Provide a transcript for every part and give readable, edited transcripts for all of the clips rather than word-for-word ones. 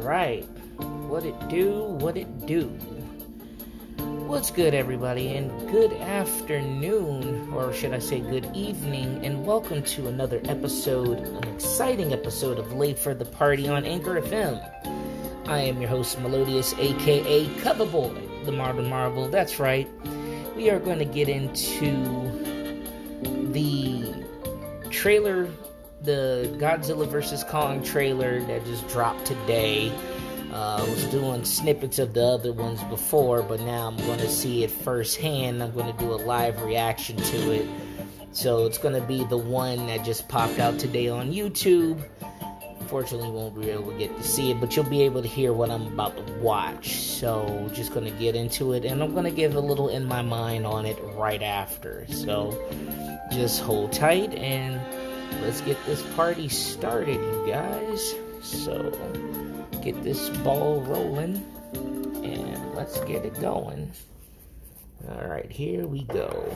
Alright, what it do? What's good, everybody, and good afternoon, or should I say good evening, and welcome to another episode, an exciting episode of Late for the Party on Anchor FM. I am your host, Mellodious, aka Coverboi, the Marble Marble. That's right. We are going to get into the trailer, the Godzilla vs. Kong trailer that just dropped today. I was doing snippets of the other ones before, but now I'm going to see it firsthand. I'm going to do a live reaction to it. So it's going to be the one that just popped out today on YouTube. Unfortunately, you won't be able to get to see it, but you'll be able to hear what I'm about to watch. So just going to get into it, and I'm going to give a little in my mind on it right after. So just hold tight, and let's get this party started, you guys. So get this ball rolling, and let's get it going. Alright, here we go.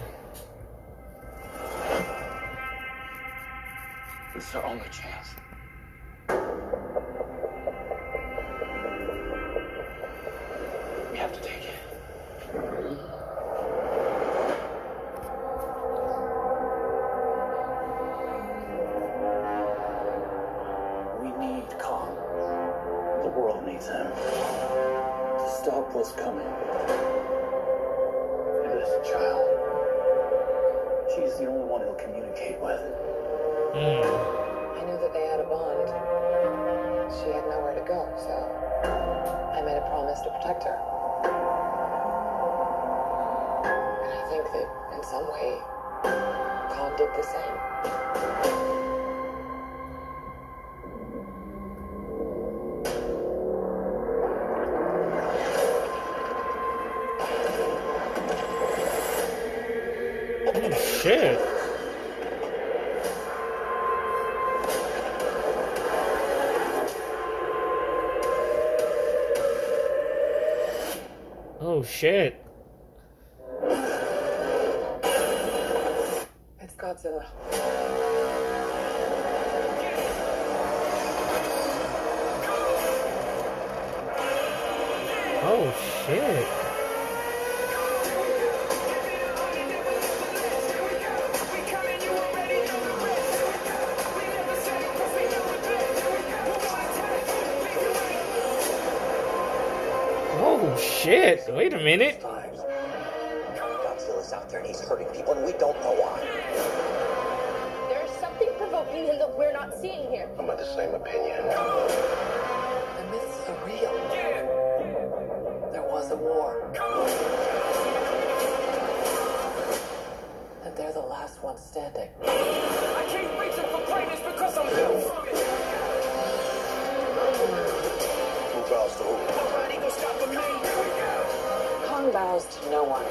This is our only chance. We have to take it. We need Kong. The world needs him to stop what's coming. And this child, she's the only one he'll communicate with. I knew that they had a bond. She had nowhere to go, so I made a promise to protect her. And I think that in some way, Kong did the same. Oh, shit. Oh, shit. It's Godzilla. Oh, shit. Oh, shit. Wait a minute. Godzilla's out there and he's hurting people and we don't know why. There's something provoking him that we're not seeing here. I'm of the same opinion. The myths are real. There was a war. And they're the last ones standing. I keep reaching for greatness because I'm built from it. Who bows to who? Nobody gonna stop me. Kong bows to no one.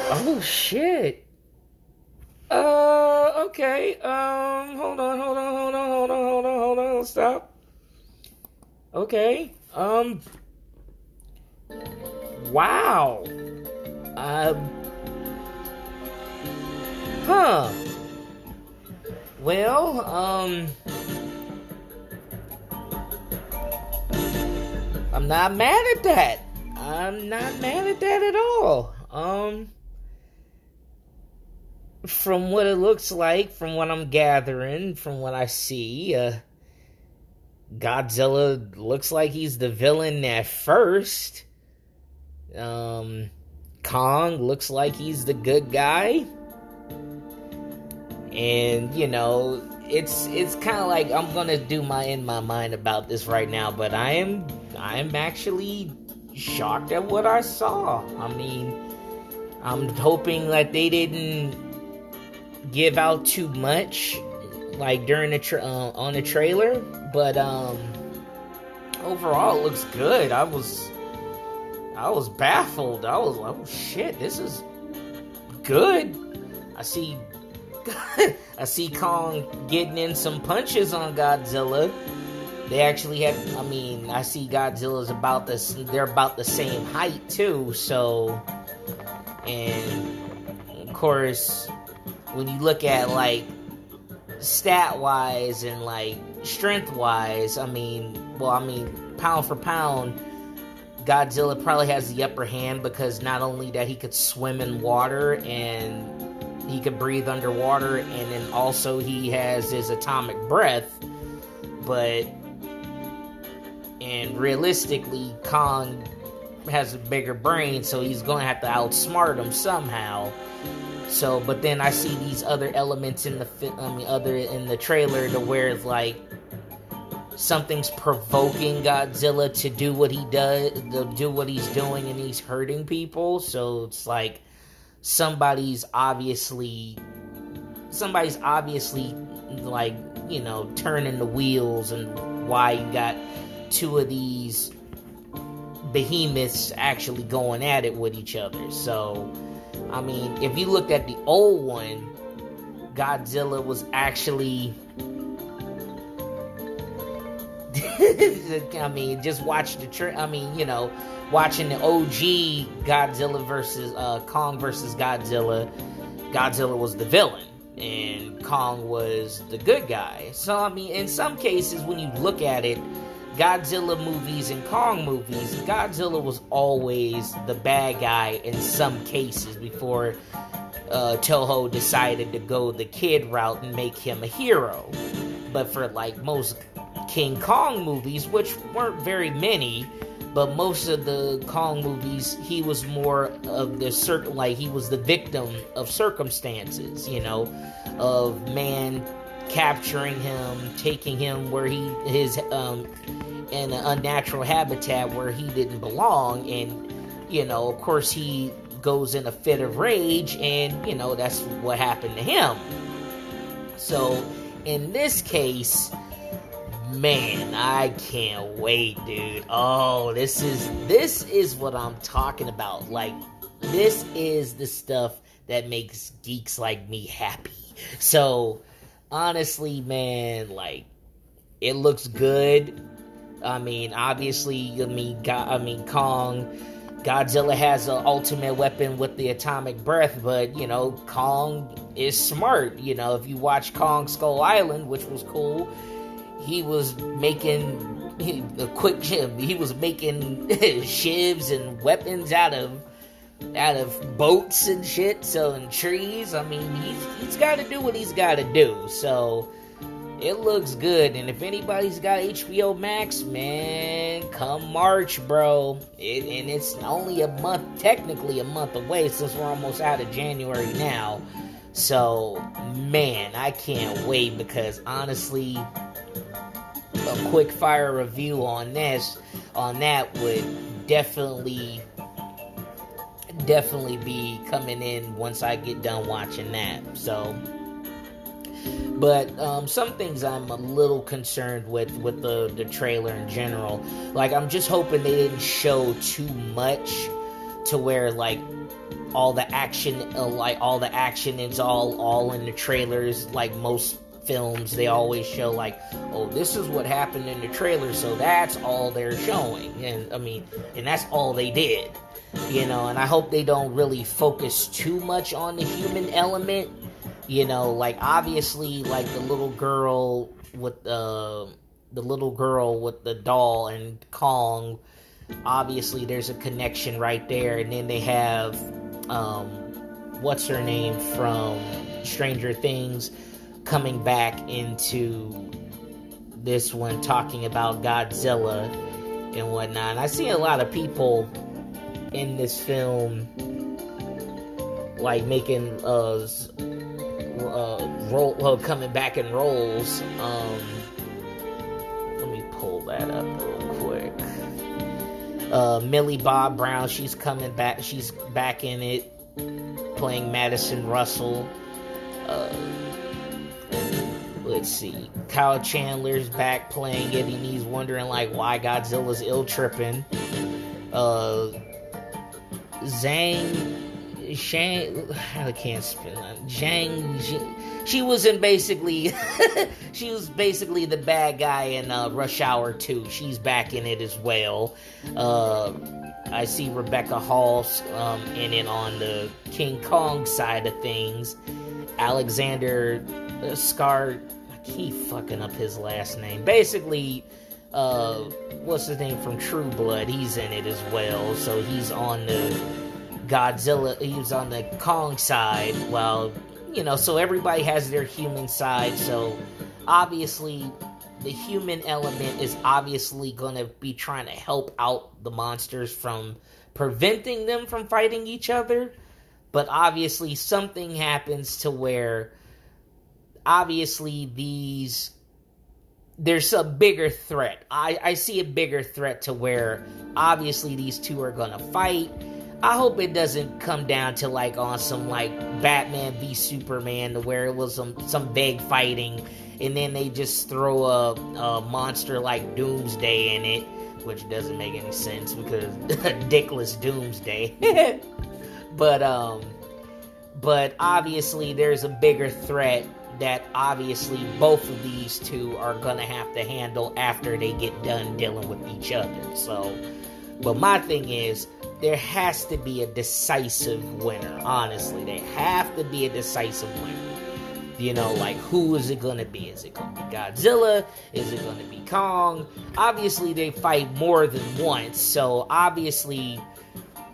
Oh, shit. Okay. Hold on. Stop. Okay. Wow. Huh. Well, I'm not mad at that. I'm not mad at that at all. From what it looks like, from what I'm gathering, from what I see, Godzilla looks like he's the villain at first. Kong looks like he's the good guy. And, you know, it's kind of like I'm gonna do my in my mind about this right now, but I am actually shocked at what I saw. I mean, I'm hoping that they didn't give out too much, like during the on the trailer, but overall it looks good. I was baffled. I was like, oh shit, this is good. I see Kong getting in some punches on Godzilla. They actually have, I mean, I see Godzilla's about this, they're about the same height too, so, and course, when you look at, like, stat-wise and, like, strength-wise, pound for pound, Godzilla probably has the upper hand because not only that he could swim in water and he could breathe underwater, and then also he has his atomic breath, and realistically, Kong has a bigger brain, so he's going to have to outsmart him somehow. So, but then I see these other elements in the trailer to where it's like something's provoking Godzilla to do what he does, to do what he's doing, and he's hurting people. So it's like somebody's obviously like, you know, turning the wheels, and why you got two of these behemoths actually going at it with each other. So, I mean, if you looked at the old one, Godzilla was actually I mean, just watch watching the OG Godzilla versus Kong versus Godzilla. Godzilla was the villain and Kong was the good guy. So, I mean, in some cases, when you look at it, Godzilla movies and Kong movies, Godzilla was always the bad guy in some cases before Toho decided to go the kid route and make him a hero. But for, like, most King Kong movies, which weren't very many, but most of the Kong movies, he was more of the he was the victim of circumstances, you know, of man capturing him, taking him where his in an unnatural habitat where he didn't belong, and, you know, of course he goes in a fit of rage, and, you know, that's what happened to him. So in this case, man, I can't wait, dude. Oh, this is what I'm talking about. Like, this is the stuff that makes geeks like me happy. So, honestly, man, like, it looks good. I mean, obviously, Kong, Godzilla has an ultimate weapon with the atomic breath, but, you know, Kong is smart. You know, if you watch Kong Skull Island, which was cool, he was making shivs and weapons out of boats and shit, so, and trees. I mean, he's got to do what he's got to do. So it looks good, and if anybody's got HBO Max, man, come March, bro. And it's only technically a month away, since we're almost out of January now. So, man, I can't wait, because honestly, a quick fire review on that would definitely be coming in once I get done watching that. So, but some things I'm a little concerned with the trailer in general. Like, I'm just hoping they didn't show too much to where, like, all the action is all in the trailers. Like most films, they always show, like, oh, this is what happened in the trailer, so that's all they're showing. And I mean, and that's all they did, you know. And I hope they don't really focus too much on the human element, you know. Like, obviously, like the little girl with the doll and Kong, obviously there's a connection right there. And then they have what's her name from Stranger Things coming back into this one, talking about Godzilla and whatnot. And I see a lot of people in this film, like, making coming back in roles. Let me pull that up real quick. Millie Bob Brown, she's coming back. She's back in it, playing Madison Russell. Let's see. Kyle Chandler's back playing it, and he's wondering, like, why Godzilla's ill-tripping. She was basically the bad guy in Rush Hour 2. She's back in it as well. I see Rebecca Hall in it on the King Kong side of things. Alexander Scar, I keep fucking up his last name. Basically, what's his name from True Blood? He's in it as well. So he's on the Godzilla, he's on the Kong side. Well, you know, so everybody has their human side. So obviously, the human element is obviously going to be trying to help out the monsters from preventing them from fighting each other. But obviously something happens to where obviously there's a bigger threat. I see a bigger threat to where obviously these two are going to fight. I hope it doesn't come down to like on some like Batman v Superman to where it was some big fighting and then they just throw a monster like Doomsday in it, which doesn't make any sense because dickless Doomsday. But obviously there's a bigger threat that obviously both of these two are gonna have to handle after they get done dealing with each other. So, but my thing is, there has to be a decisive winner, honestly. There have to be a decisive winner. You know, like, who is it gonna be? Is it gonna be Godzilla? Is it gonna be Kong? Obviously, they fight more than once, so obviously,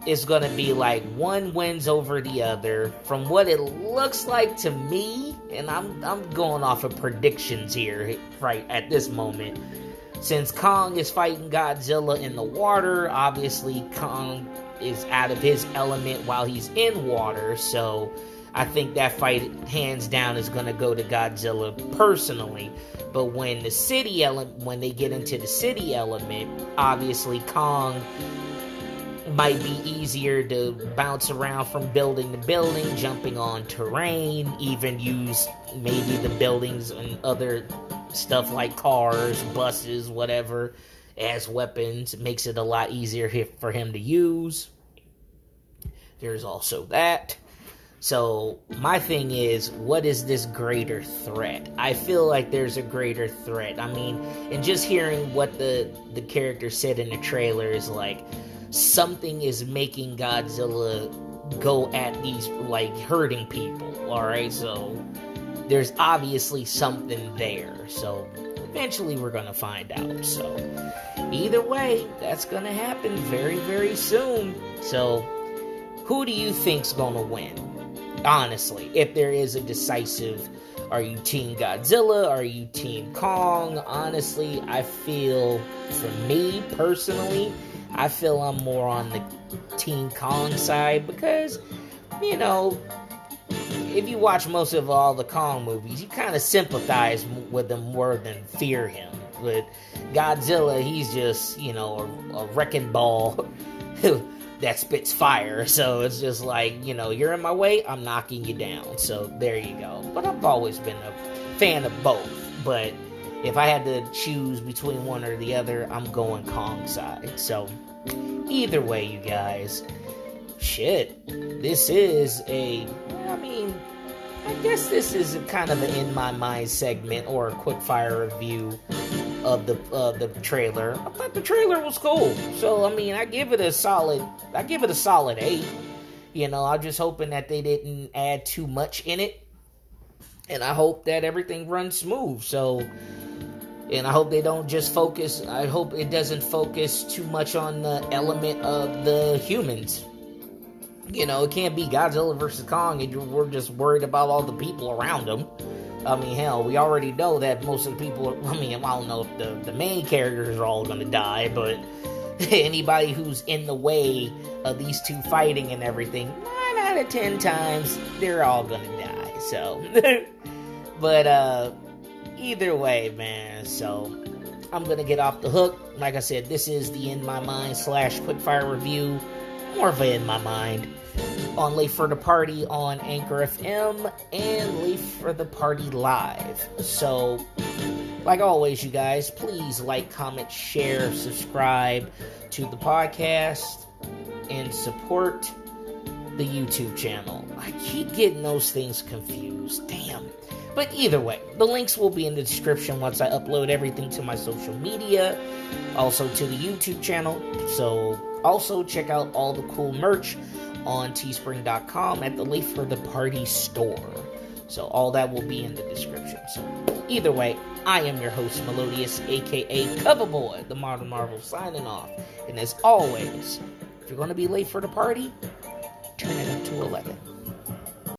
it's gonna be like one wins over the other. From what it looks like to me, and I'm going off of predictions here, right at this moment. Since Kong is fighting Godzilla in the water, obviously Kong is out of his element while he's in water, so I think that fight, hands down, is going to go to Godzilla personally. But when they get into the city element, obviously Kong might be easier to bounce around from building to building, jumping on terrain, even use maybe the buildings and other stuff like cars, buses, whatever, as weapons. It makes it a lot easier for him to use. There's also that. So, my thing is, what is this greater threat? I feel like there's a greater threat. I mean, and just hearing what the character said in the trailer is like, something is making Godzilla go at these, like, hurting people, alright? So, there's obviously something there. So, eventually we're gonna find out. So, either way, that's gonna happen very, very soon. So, who do you think's gonna win? Honestly, if there is a decisive, are you Team Godzilla? Are you Team Kong? Honestly, I feel, for me personally, I feel I'm more on the Team Kong side because, you know, if you watch most of all the Kong movies, you kind of sympathize with him more than fear him. With Godzilla, he's just, you know, a wrecking ball that spits fire, so it's just like, you know, you're in my way, I'm knocking you down, so there you go. But I've always been a fan of both, but if I had to choose between one or the other, I'm going Kong side. So, either way, you guys, shit, this is I guess this is kind of an In My Mind segment, or a quickfire review of the trailer. I thought the trailer was cool. So, I mean, I give it a solid 8. You know, I'm just hoping that they didn't add too much in it. And I hope that everything runs smooth. So, and I hope they don't just focus, I hope it doesn't focus too much on the element of the humans. You know, it can't be Godzilla versus Kong and we're just worried about all the people around them. I mean, hell, we already know that most of the people, I mean, I don't know if the main characters are all gonna die, but anybody who's in the way of these two fighting and everything, 9 out of 10 times, they're all gonna die, so. But, either way, man, so, I'm gonna get off the hook. Like I said, this is the In My Mind / quickfire review, more of a In My Mind, on Late for the Party on Anchor FM and Late for the Party Live. So, like always, you guys, please like, comment, share, subscribe to the podcast, and support the YouTube channel. I keep getting those things confused. Damn. But either way, the links will be in the description once I upload everything to my social media, also to the YouTube channel. So, Also, check out all the cool merch on Teespring.com at the LateForTheParty store. So all that will be in the description. So either way, I am your host, Mellodious, aka Coverboi, the Modern Marvel, signing off. And as always, if you're going to be late for the party, turn it up to 11.